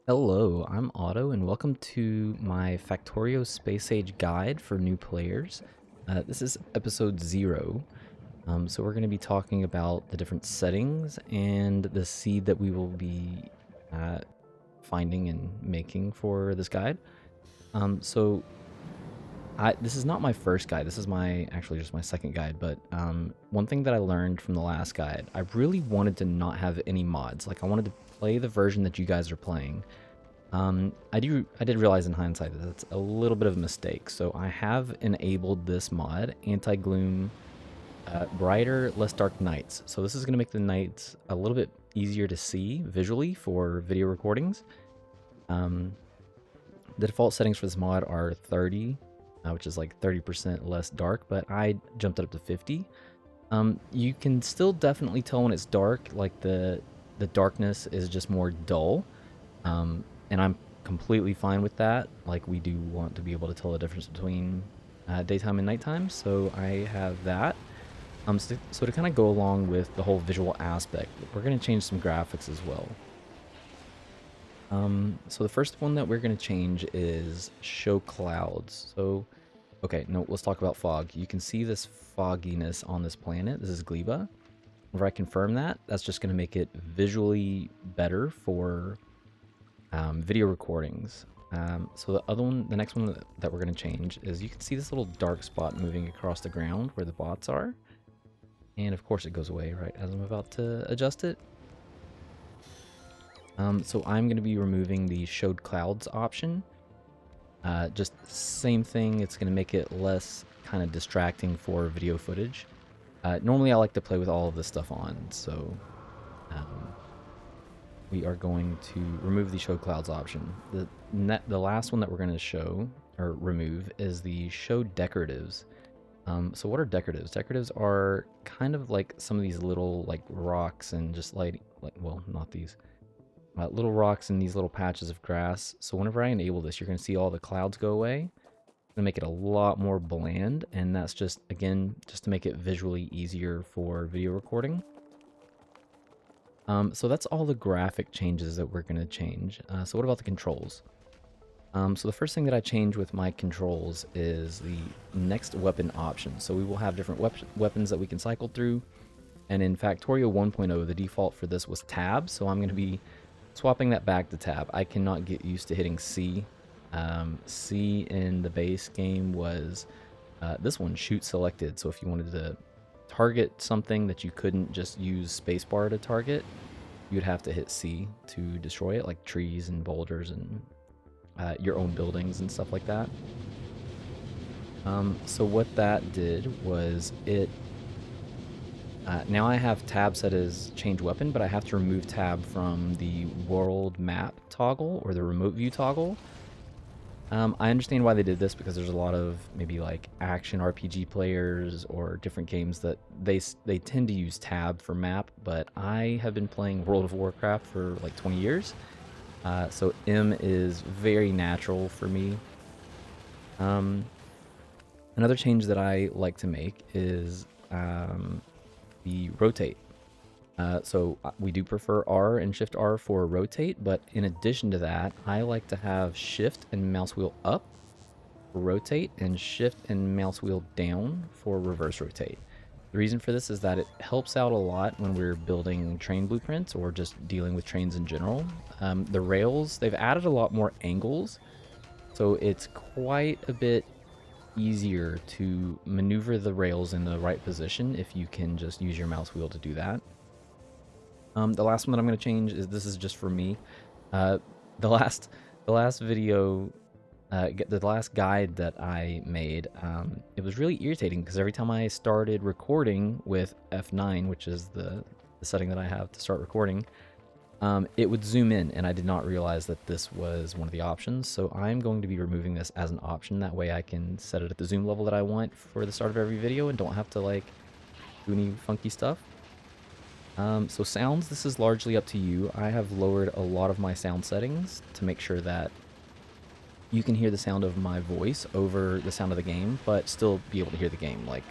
Hello, I'm Otto, and welcome to my Factorio Space Age guide for new players. This is episode 0, so we're going to be talking about the different settings and the seed that we will be uh, finding and making for this guide. This is not my first guide. This is actually just my second guide. But one thing that I learned from the last guide, I really wanted to not have any mods. Like I wanted to play the version that you guys are playing. I did realize in hindsight that that's a little bit of a mistake. So I have enabled this mod, Anti-Gloom, Brighter, Less Dark Nights. So this is going to make the nights a little bit easier to see visually for video recordings. The default settings for this mod are 30, which is like 30% less dark, but I jumped it up to 50. You can still definitely tell when it's dark, like the darkness is just more dull, and I'm completely fine with that. Like we do want to be able to tell the difference between daytime and nighttime, so I have that. So to kind of go along with the whole visual aspect, we're going to change some graphics as well. So the first one that we're going to change is show clouds. So, okay, no, let's talk about fog. You can see this fogginess on this planet. This is Gleba. Whenever I confirm that, that's just going to make it visually better for video recordings. So the next one that we're going to change is you can see this little dark spot moving across the ground where the bots are. And of course it goes away right as I'm about to adjust it. So I'm going to be removing the showed clouds option. Just same thing, it's going to make it less kind of distracting for video footage. Normally I like to play with all of this stuff on, so we are going to remove the show clouds option. The last one that we're going to show or remove is the show decoratives. So what are decoratives? Decoratives are kind of like some of these little like rocks and just well, not these. Little rocks in these little patches of grass. So whenever I enable this, you're going to see all the clouds go away. It's going to make it a lot more bland, and that's just, again, just to make it visually easier for video recording. So that's all the graphic changes that we're going to change. So what about the controls? So the first thing that I change with my controls is the next weapon option. So we will have different weapons that we can cycle through. And in Factorio 1.0, the default for this was tab. So I'm going to be swapping that back to tab. I cannot get used to hitting C. C in the base game was this one, shoot selected. So if you wanted to target something that you couldn't just use spacebar to target, you'd have to hit C to destroy it, like trees and boulders and your own buildings and stuff like that. So what that did was now I have tab set as change weapon, but I have to remove tab from the world map toggle or the remote view toggle. I understand why they did this, because there's a lot of maybe like action RPG players or different games that they tend to use tab for map, but I have been playing World of Warcraft for like 20 years, so M is very natural for me. Another change that I like to make is the rotate. So we do prefer R and Shift R for rotate, but in addition to that, I like to have Shift and mouse wheel up for rotate and Shift and mouse wheel down for reverse rotate. The reason for this is that it helps out a lot when we're building train blueprints or just dealing with trains in general. The rails, they've added a lot more angles, so it's quite a bit easier to maneuver the rails in the right position if you can just use your mouse wheel to do that. The last one that I'm going to change is, this is just for me. The last video, the last guide that I made, it was really irritating because every time I started recording with F9, which is the setting that I have to start recording, it would zoom in, and I did not realize that this was one of the options. So I'm going to be removing this as an option. That way I can set it at the zoom level that I want for the start of every video and don't have to like do any funky stuff. So sounds, this is largely up to you. I have lowered a lot of my sound settings to make sure that you can hear the sound of my voice over the sound of the game, but still be able to hear the game. Like,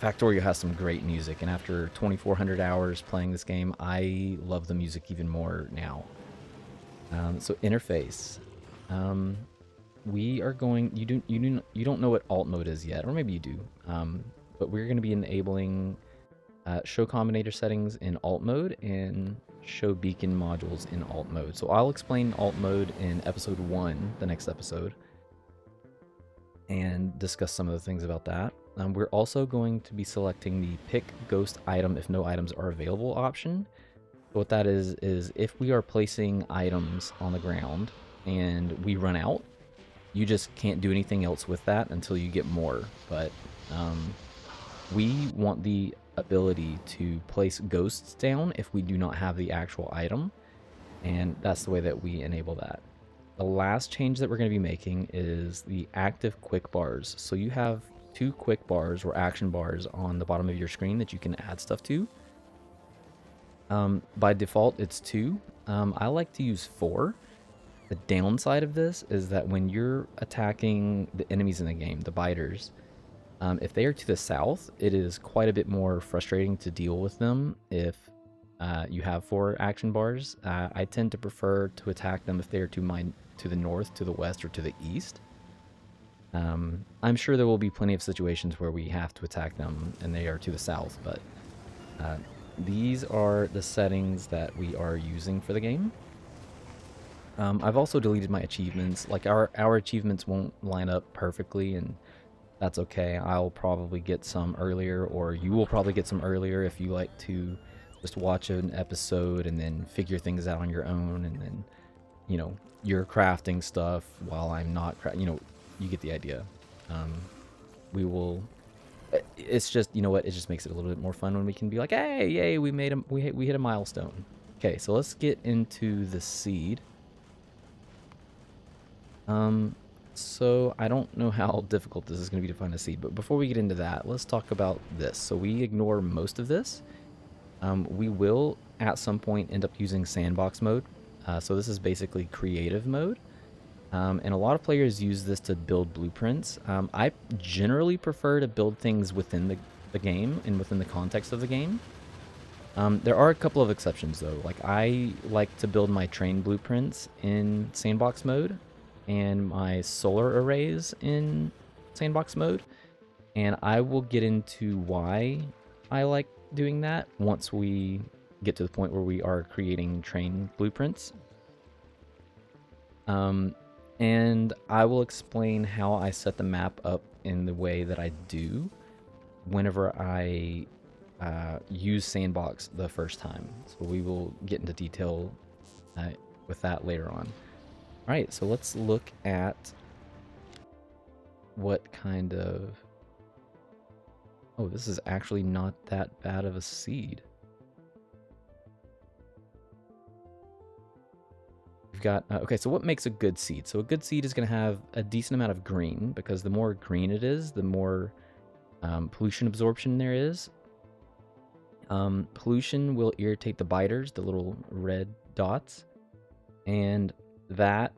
Factorio has some great music, and after 2,400 hours playing this game, I love the music even more now. So interface. Um, we are going. You don't know what alt mode is yet, or maybe you do. But we're going to be enabling show combinator settings in alt mode and show beacon modules in alt mode. So I'll explain alt mode in episode 1, the next episode, and discuss some of the things about that. We're also going to be selecting the pick ghost item if no items are available option. So what that is if we are placing items on the ground and we run out, you just can't do anything else with that until you get more. But we want the ability to place ghosts down if we do not have the actual item, and that's the way that we enable that. The last change that we're going to be making is the active quick bars. So you have 2 quick bars or action bars on the bottom of your screen that you can add stuff to. By default, it's 2. I like to use 4. The downside of this is that when you're attacking the enemies in the game, the biters, if they are to the south, it is quite a bit more frustrating to deal with them if you have 4 action bars. I tend to prefer to attack them if they are to the north, to the west, or to the east. I'm sure there will be plenty of situations where we have to attack them and they are to the south, but these are the settings that we are using for the game. I've also deleted my achievements. Like our achievements won't line up perfectly, and that's okay. I'll probably get some earlier, or you will probably get some earlier if you like to just watch an episode and then figure things out on your own, and then, you know, you're crafting stuff while I'm not, you get the idea. We will. It's just, you know what? It just makes it a little bit more fun when we can be like, hey, yay, we hit a milestone. Okay, so let's get into the seed. So I don't know how difficult this is going to be to find a seed, but before we get into that, let's talk about this. So we ignore most of this. We will at some point end up using sandbox mode. So this is basically creative mode. And a lot of players use this to build blueprints. I generally prefer to build things within the game and within the context of the game. There are a couple of exceptions though. Like I like to build my train blueprints in sandbox mode and my solar arrays in sandbox mode. And I will get into why I like doing that once we get to the point where we are creating train blueprints. And I will explain how I set the map up in the way that I do whenever I use sandbox the first time. So we will get into detail with that later on. All right, so let's look at what kind of... Oh, this is actually not that bad of a seed. We've got... okay, so what makes a good seed? So a good seed is going to have a decent amount of green, because the more green it is, the more pollution absorption there is. Pollution will irritate the biters, the little red dots, and that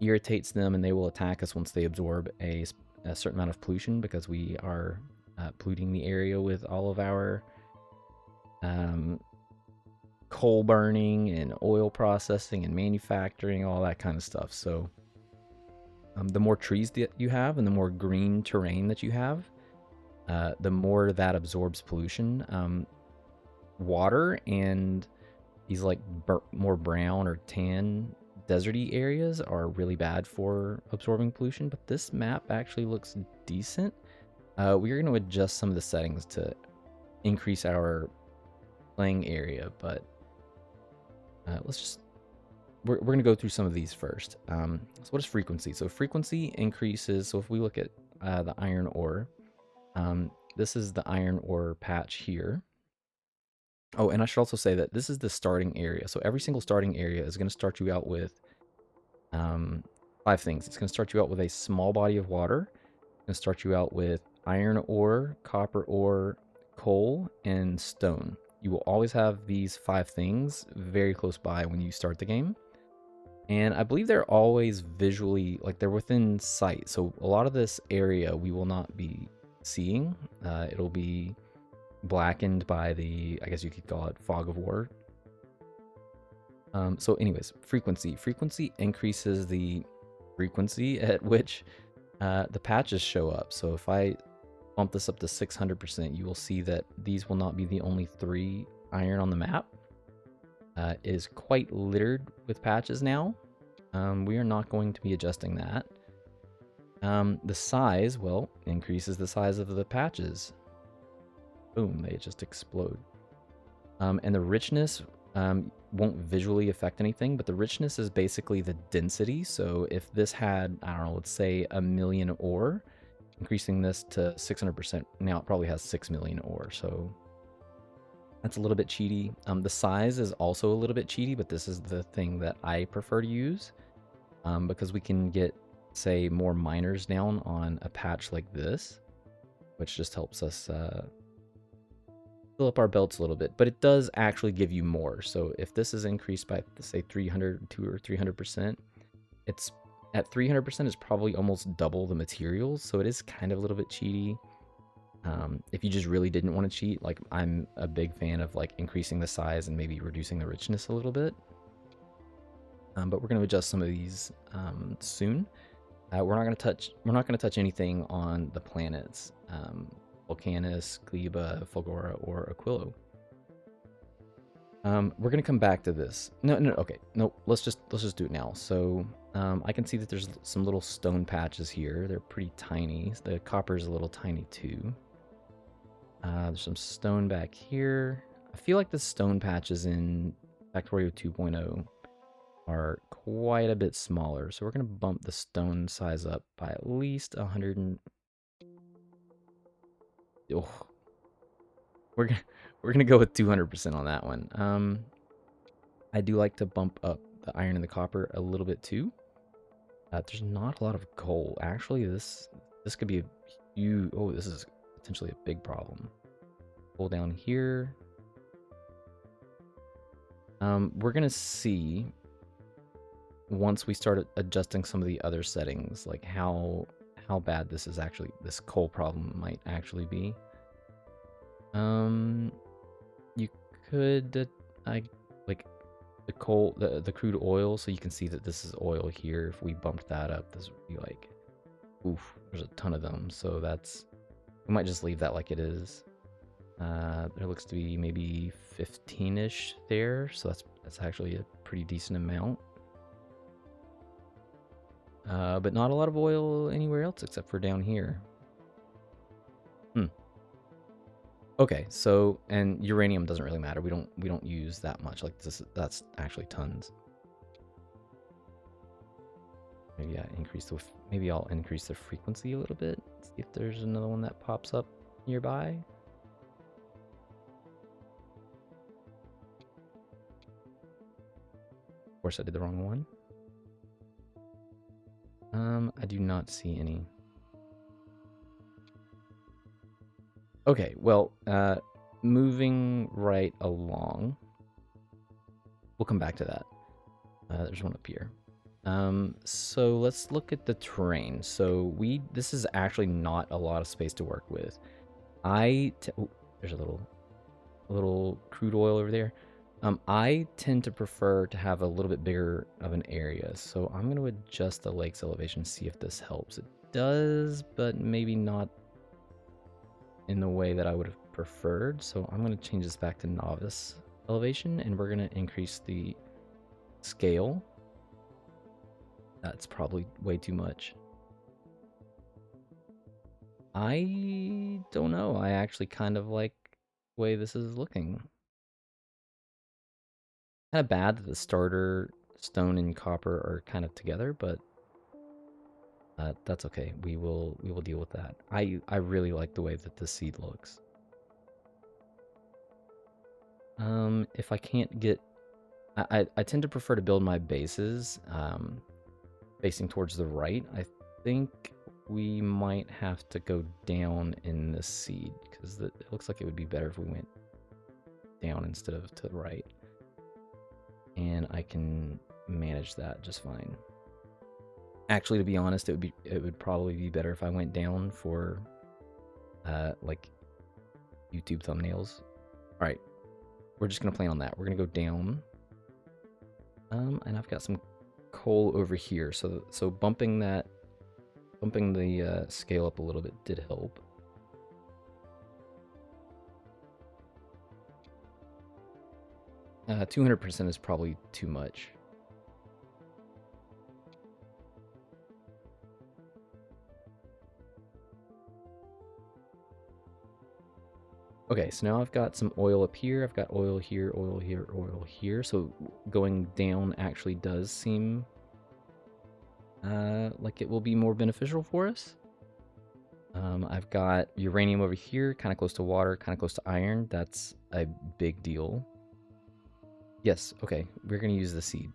irritates them and they will attack us once they absorb a certain amount of pollution, because we are polluting the area with all of our coal burning and oil processing and manufacturing, all that kind of stuff. So the more trees that you have and the more green terrain that you have, the more that absorbs pollution. Water and these like more brown or tan deserty areas are really bad for absorbing pollution, but this map actually looks decent. We're going to adjust some of the settings to increase our playing area, but let's just... we're going to go through some of these first. So what is frequency? So frequency increases. So if we look at the iron ore, this is the iron ore patch here. Oh, and I should also say that this is the starting area. So every single starting area is going to start you out with 5 things. It's going to start you out with a small body of water. It's going to start you out with iron ore, copper ore, coal, and stone. You will always have these 5 things very close by when you start the game. And I believe they're always visually, like they're within sight. So a lot of this area we will not be seeing. It'll be blackened by the, I guess you could call it, fog of war. So anyways, frequency. Frequency increases the frequency at which the patches show up. So if I bump this up to 600%, you will see that these will not be the only 3 iron on the map. It is quite littered with patches now. We are not going to be adjusting that. The size, well, increases the size of the patches. Boom, they just explode. And the richness won't visually affect anything, but the richness is basically the density. So if this had, I don't know, let's say 1,000,000 ore, increasing this to 600%, now it probably has 6,000,000 ore, so that's a little bit cheaty. The size is also a little bit cheaty, but this is the thing that I prefer to use, because we can get, say, more miners down on a patch like this, which just helps us fill up our belts a little bit, but it does actually give you more. So if this is increased by, say, 300, 2 or 300%, it's at 300%, it's probably almost double the materials. So it is kind of a little bit cheaty. If you just really didn't want to cheat, like I'm a big fan of like increasing the size and maybe reducing the richness a little bit. But we're going to adjust some of these soon. We're not going to touch anything on the planets. Volcanus, Gleba, Fulgora, or Aquilo. We're gonna come back to this. Okay, no, let's just do it now. So I can see that there's some little stone patches here. They're pretty tiny. The copper is a little tiny too. There's some stone back here. I feel like the stone patches in Factorio 2.0 are quite a bit smaller, so we're gonna bump the stone size up by at least 100 and... Oh, we're gonna go with 200% on that one. I do like to bump up the iron and the copper a little bit too. There's not a lot of coal. Actually, this could be a huge... Oh, this is potentially a big problem. Coal down here. We're gonna see once we start adjusting some of the other settings, like how bad this coal problem might actually be. You could like the coal, the crude oil, so you can see that this is oil here. If we bumped that up, this would be like, oof, there's a ton of them. So we might just leave that like it is. There looks to be maybe 15-ish there, so that's actually a pretty decent amount. But not a lot of oil anywhere else except for down here. Okay, so, and uranium doesn't really matter. We don't use that much. Like that's actually tons. Maybe I'll increase the frequency a little bit. See if there's another one that pops up nearby. Of course, I did the wrong one. I do not see any. Okay, well, moving right along. We'll come back to that. There's one up here. So let's look at the terrain. So this is actually not a lot of space to work with. There's a little crude oil over there. I tend to prefer to have a little bit bigger of an area. So I'm going to adjust the lake's elevation, see if this helps. It does, but maybe not in the way that I would have preferred. So I'm going to change this back to novice elevation, and we're going to increase the scale. That's probably way too much. I don't know. I actually kind of like the way this is looking. Kind of bad that the starter stone and copper are kind of together, but that's okay. We will deal with that. I really like the way that the seed looks. If I can't get, I tend to prefer to build my bases facing towards the right. I think we might have to go down in the seed because it looks like it would be better if we went down instead of to the right. And I can manage that just fine. Actually, to be honest, it would probably be better if I went down for like YouTube thumbnails. All right, we're just gonna plan on that. We're gonna go down. And I've got some coal over here, so bumping the scale up a little bit did help. Uh, 200% is probably too much. Okay, so now I've got some oil up here. I've got oil here, oil here, oil here. So going down actually does seem like it will be more beneficial for us. I've got uranium over here, kind of close to water, kind of close to iron. That's a big deal. Yes, okay, we're gonna use the seed.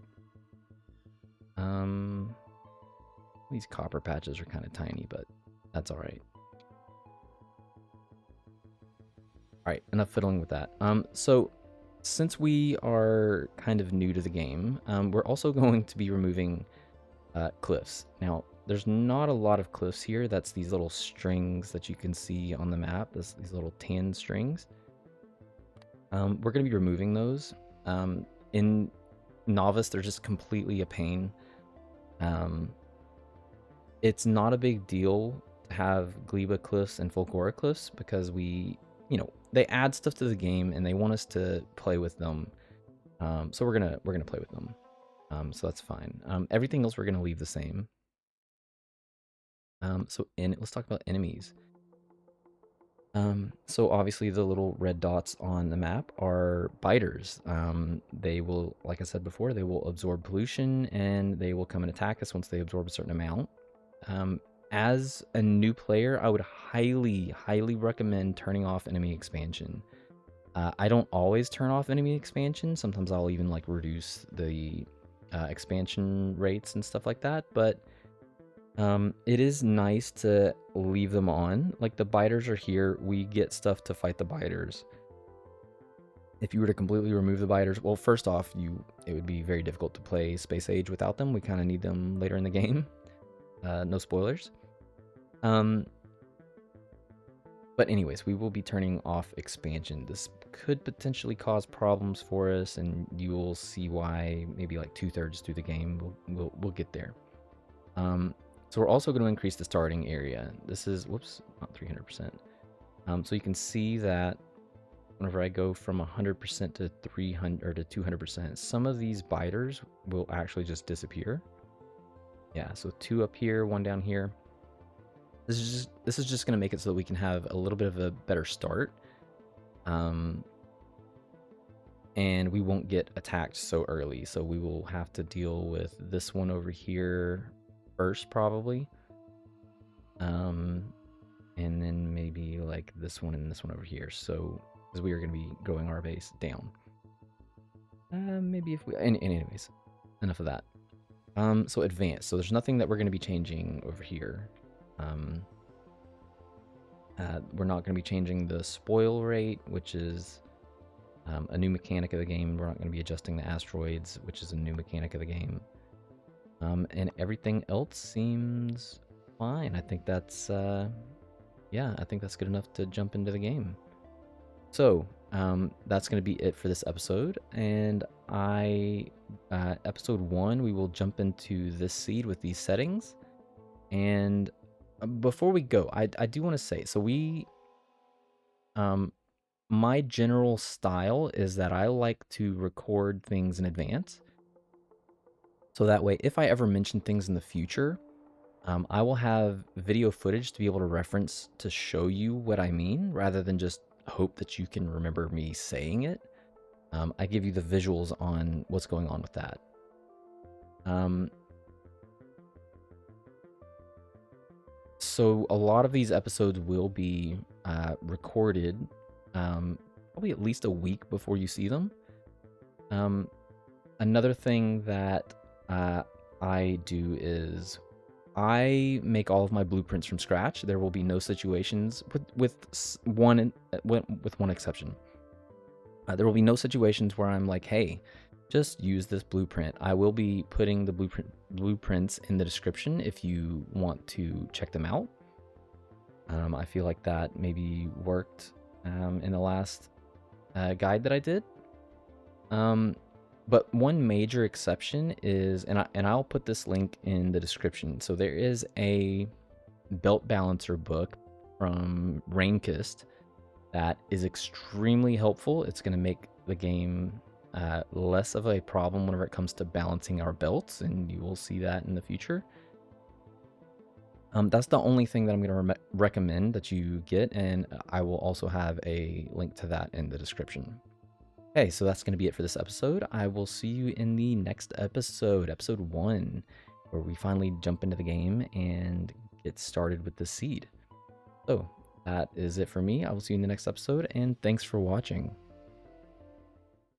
These copper patches are kind of tiny, but that's all right. All right, enough fiddling with that. So since we are kind of new to the game, we're also going to be removing cliffs. Now, there's not a lot of cliffs here. That's these little strings that you can see on the map. These little tan strings. We're going to be removing those. In Novice, they're just completely a pain. It's not a big deal to have Gleba cliffs and Folgora cliffs because they add stuff to the game and they want us to play with them. So we're gonna play with them. So that's fine. Everything else we're gonna leave the same. Let's talk about enemies. So obviously the little red dots on the map are biters. They will, like I said before, they will absorb pollution and they will come and attack us once they absorb a certain amount. As a new player, I would highly, highly recommend turning off enemy expansion. I don't always turn off enemy expansion. Sometimes I'll even like reduce the expansion rates and stuff like that. But it is nice to leave them on. Like the biters are here. We get stuff to fight the biters. If you were to completely remove the biters, well, first off, it would be very difficult to play Space Age without them. We kind of need them later in the game. No spoilers. But anyways, we will be turning off expansion. This could potentially cause problems for us, and you will see why maybe like 2/3 through the game. We'll get there. So we're also going to increase the starting area. This is, whoops, not 300%. So you can see that whenever I go from 100% to 300 or to 200%, some of these biters will actually just disappear. Yeah, so 2 up here, 1 down here. This is just going to make it so that we can have a little bit of a better start. And we won't get attacked so early. So we will have to deal with this one over here first, probably. And then maybe like this one and this one over here. So, because we are going to be growing our base down. Maybe if we... anyways, enough of that. So advanced. So there's nothing that we're going to be changing over here. We're not going to be changing the spoil rate, which is a new mechanic of the game. We're not going to be adjusting the asteroids, which is a new mechanic of the game. And everything else seems fine. I think that's, yeah, I think that's good enough to jump into the game. So, that's going to be it for this episode. And episode 1, we will jump into this seed with these settings. And before we go, I do want to say, so my general style is that I like to record things in advance. So that way, if I ever mention things in the future, I will have video footage to be able to reference to show you what I mean, rather than just hope that you can remember me saying it. I give you the visuals on what's going on with that. So a lot of these episodes will be recorded probably at least a week before you see them. Another thing that I do is I make all of my blueprints from scratch. There will be no situations, with one exception. There will be no situations where I'm like, hey, just use this blueprint. I will be putting the blueprints in the description if you want to check them out. I feel like that maybe worked in the last guide that I did. But one major exception is, and I'll put this link in the description. So there is a belt balancer book from Rainkist that is extremely helpful. It's going to make the game less of a problem whenever it comes to balancing our belts, and you will see that in the future. That's the only thing that I'm going to recommend that you get, and I will also have a link to that in the description. Okay, so that's going to be it for this episode. I will see you in the next episode, episode 1, where we finally jump into the game and get started with the seed. So that is it for me. I will see you in the next episode, and thanks for watching.